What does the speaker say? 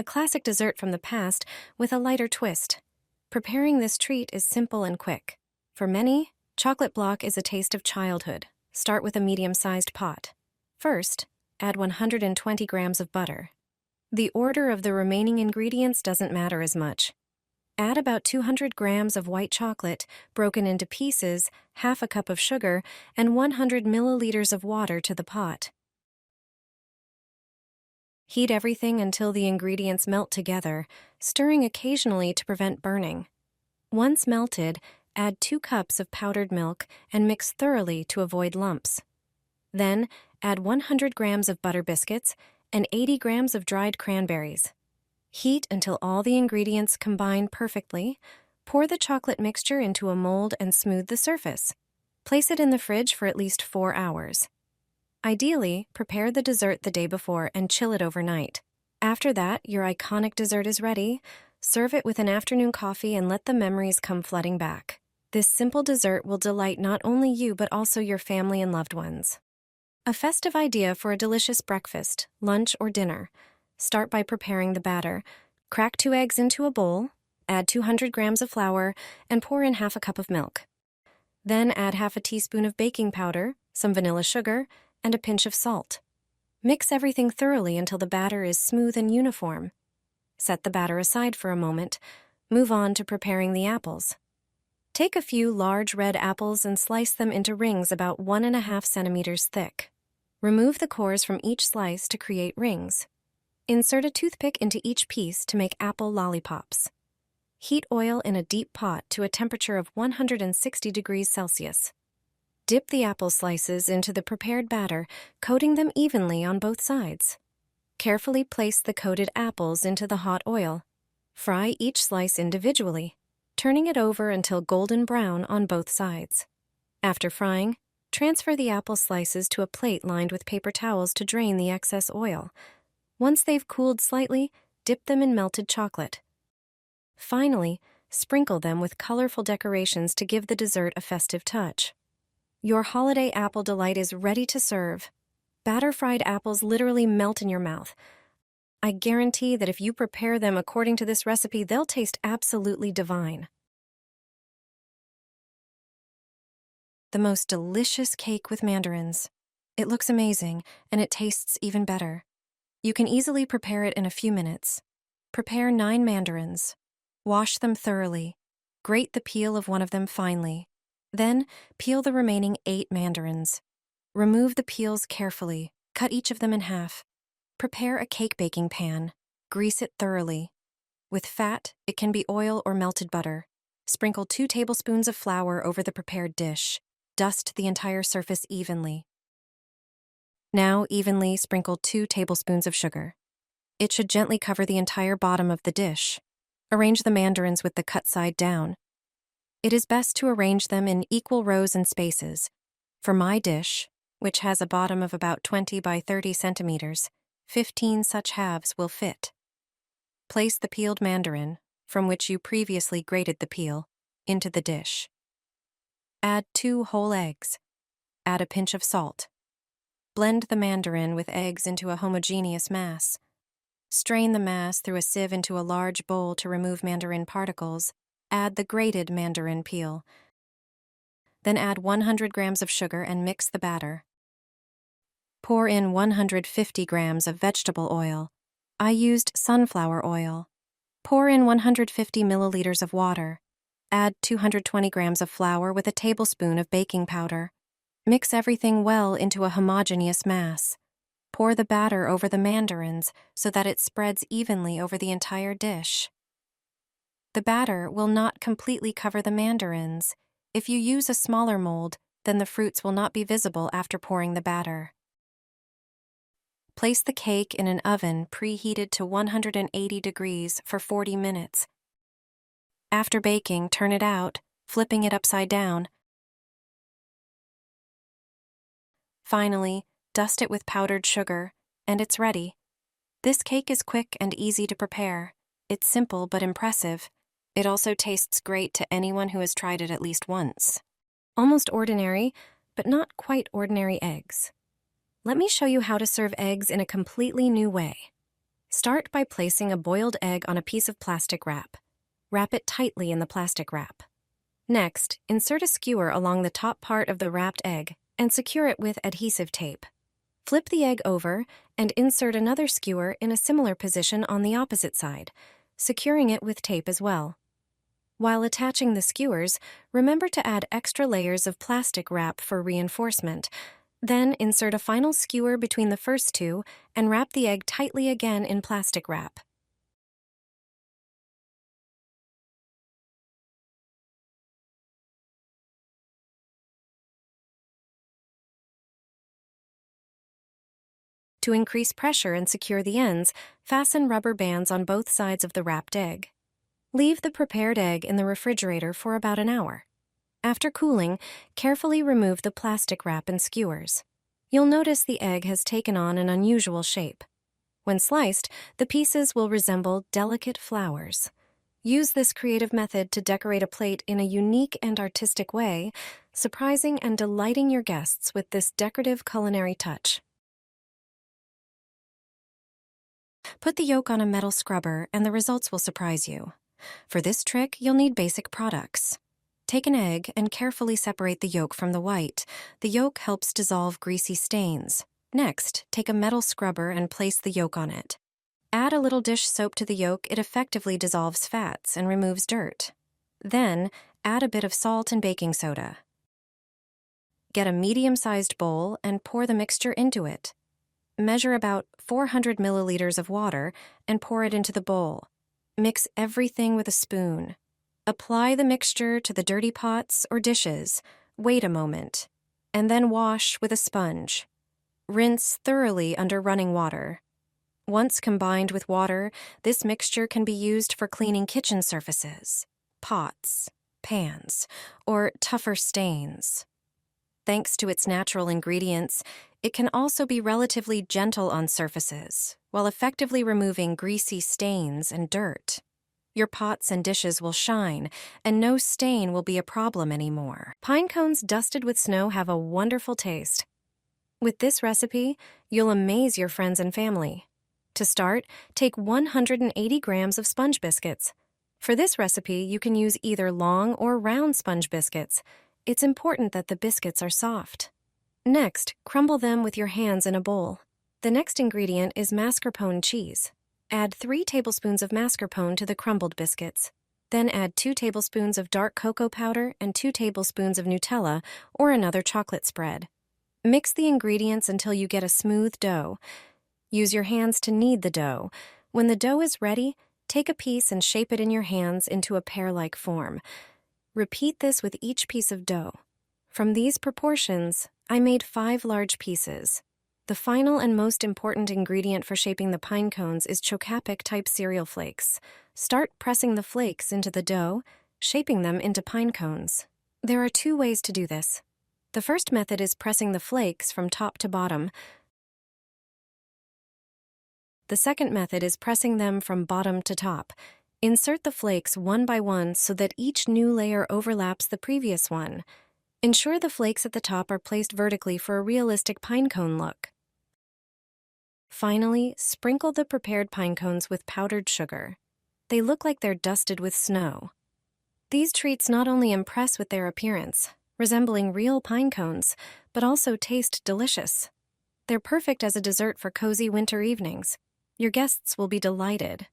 classic dessert from the past with a lighter twist. Preparing this treat is simple and quick. For many, chocolate block is a taste of childhood. Start with a medium-sized pot. First, add 120 grams of butter. The order of the remaining ingredients doesn't matter as much. Add about 200 grams of white chocolate, broken into pieces, half a cup of sugar, and 100 milliliters of water to the pot. Heat everything until the ingredients melt together, stirring occasionally to prevent burning. Once melted, add 2 cups of powdered milk and mix thoroughly to avoid lumps. Then, add 100 grams of butter biscuits and 80 grams of dried cranberries. Heat until all the ingredients combine perfectly. Pour the chocolate mixture into a mold and smooth the surface. Place it in the fridge for at least 4 hours. Ideally, prepare the dessert the day before and chill it overnight. After that, your iconic dessert is ready. Serve it with an afternoon coffee and let the memories come flooding back. This simple dessert will delight not only you but also your family and loved ones. A festive idea for a delicious breakfast, lunch, or dinner. Start by preparing the batter. Crack 2 eggs into a bowl, add 200 grams of flour, and pour in half a cup of milk. Then add half a teaspoon of baking powder, some vanilla sugar, and a pinch of salt. Mix everything thoroughly until the batter is smooth and uniform. Set the batter aside for a moment. Move on to preparing the apples. Take a few large red apples and slice them into rings about 1.5 centimeters thick. Remove the cores from each slice to create rings. Insert a toothpick into each piece to make apple lollipops. Heat oil in a deep pot to a temperature of 160 degrees Celsius. Dip the apple slices into the prepared batter, coating them evenly on both sides. Carefully place the coated apples into the hot oil. Fry each slice individually, turning it over until golden brown on both sides. After frying, transfer the apple slices to a plate lined with paper towels to drain the excess oil. Once they've cooled slightly, dip them in melted chocolate. Finally, sprinkle them with colorful decorations to give the dessert a festive touch. Your holiday apple delight is ready to serve. Batter-fried apples literally melt in your mouth. I guarantee that if you prepare them according to this recipe, they'll taste absolutely divine. The most delicious cake with mandarins. It looks amazing, and it tastes even better. You can easily prepare it in a few minutes. Prepare 9 mandarins. Wash them thoroughly. Grate the peel of one of them finely. Then, peel the remaining 8 mandarins. Remove the peels carefully. Cut each of them in half. Prepare a cake baking pan. Grease it thoroughly. With fat, it can be oil or melted butter. Sprinkle 2 tablespoons of flour over the prepared dish. Dust the entire surface evenly. Now, evenly sprinkle 2 tablespoons of sugar. It should gently cover the entire bottom of the dish. Arrange the mandarins with the cut side down. It is best to arrange them in equal rows and spaces. For my dish, which has a bottom of about 20 by 30 centimeters, 15 such halves will fit. Place the peeled mandarin, from which you previously grated the peel, into the dish. Add 2 whole eggs. Add a pinch of salt. Blend the mandarin with eggs into a homogeneous mass. Strain the mass through a sieve into a large bowl to remove mandarin particles. Add the grated mandarin peel. Then add 100 grams of sugar and mix the batter. Pour in 150 grams of vegetable oil. I used sunflower oil. Pour in 150 milliliters of water. Add 220 grams of flour with a tablespoon of baking powder. Mix everything well into a homogeneous mass. Pour the batter over the mandarins so that it spreads evenly over the entire dish. The batter will not completely cover the mandarins. If you use a smaller mold, then the fruits will not be visible after pouring the batter. Place the cake in an oven preheated to 180 degrees for 40 minutes. After baking, turn it out, flipping it upside down. Finally, dust it with powdered sugar, and it's ready. This cake is quick and easy to prepare. It's simple but impressive. It also tastes great to anyone who has tried it at least once. Almost ordinary, but not quite ordinary eggs. Let me show you how to serve eggs in a completely new way. Start by placing a boiled egg on a piece of plastic wrap. Wrap it tightly in the plastic wrap. Next, insert a skewer along the top part of the wrapped egg and secure it with adhesive tape. Flip the egg over and insert another skewer in a similar position on the opposite side, securing it with tape as well. While attaching the skewers, remember to add extra layers of plastic wrap for reinforcement. Then insert a final skewer between the first two and wrap the egg tightly again in plastic wrap. To increase pressure and secure the ends, fasten rubber bands on both sides of the wrapped egg. Leave the prepared egg in the refrigerator for about an hour. After cooling, carefully remove the plastic wrap and skewers. You'll notice the egg has taken on an unusual shape. When sliced, the pieces will resemble delicate flowers. Use this creative method to decorate a plate in a unique and artistic way, surprising and delighting your guests with this decorative culinary touch. Put the yolk on a metal scrubber and the results will surprise you. For this trick, you'll need basic products. Take an egg and carefully separate the yolk from the white. The yolk helps dissolve greasy stains. Next, take a metal scrubber and place the yolk on it. Add a little dish soap to the yolk. It effectively dissolves fats and removes dirt. Then, add a bit of salt and baking soda. Get a medium-sized bowl and pour the mixture into it. Measure about 400 milliliters of water and pour it into the bowl. Mix everything with a spoon. Apply the mixture to the dirty pots or dishes. Wait a moment. And then wash with a sponge. Rinse thoroughly under running water. Once combined with water, this mixture can be used for cleaning kitchen surfaces, pots, pans, or tougher stains. Thanks to its natural ingredients, it can also be relatively gentle on surfaces, while effectively removing greasy stains and dirt. Your pots and dishes will shine, and no stain will be a problem anymore. Pine cones dusted with snow have a wonderful taste. With this recipe, you'll amaze your friends and family. To start, take 180 grams of sponge biscuits. For this recipe, you can use either long or round sponge biscuits. It's important that the biscuits are soft. Next, crumble them with your hands in a bowl. The next ingredient is mascarpone cheese. Add 3 tablespoons of mascarpone to the crumbled biscuits. Then add 2 tablespoons of dark cocoa powder and 2 tablespoons of Nutella or another chocolate spread. Mix the ingredients until you get a smooth dough. Use your hands to knead the dough. When the dough is ready, take a piece and shape it in your hands into a pear-like form. Repeat this with each piece of dough. From these proportions, I made 5 large pieces. The final and most important ingredient for shaping the pine cones is chocapic-type cereal flakes. Start pressing the flakes into the dough, shaping them into pine cones. There are 2 ways to do this. The first method is pressing the flakes from top to bottom. The second method is pressing them from bottom to top. Insert the flakes one by one so that each new layer overlaps the previous one. Ensure the flakes at the top are placed vertically for a realistic pine cone look. Finally, sprinkle the prepared pine cones with powdered sugar. They look like they're dusted with snow. These treats not only impress with their appearance, resembling real pine cones, but also taste delicious. They're perfect as a dessert for cozy winter evenings. Your guests will be delighted.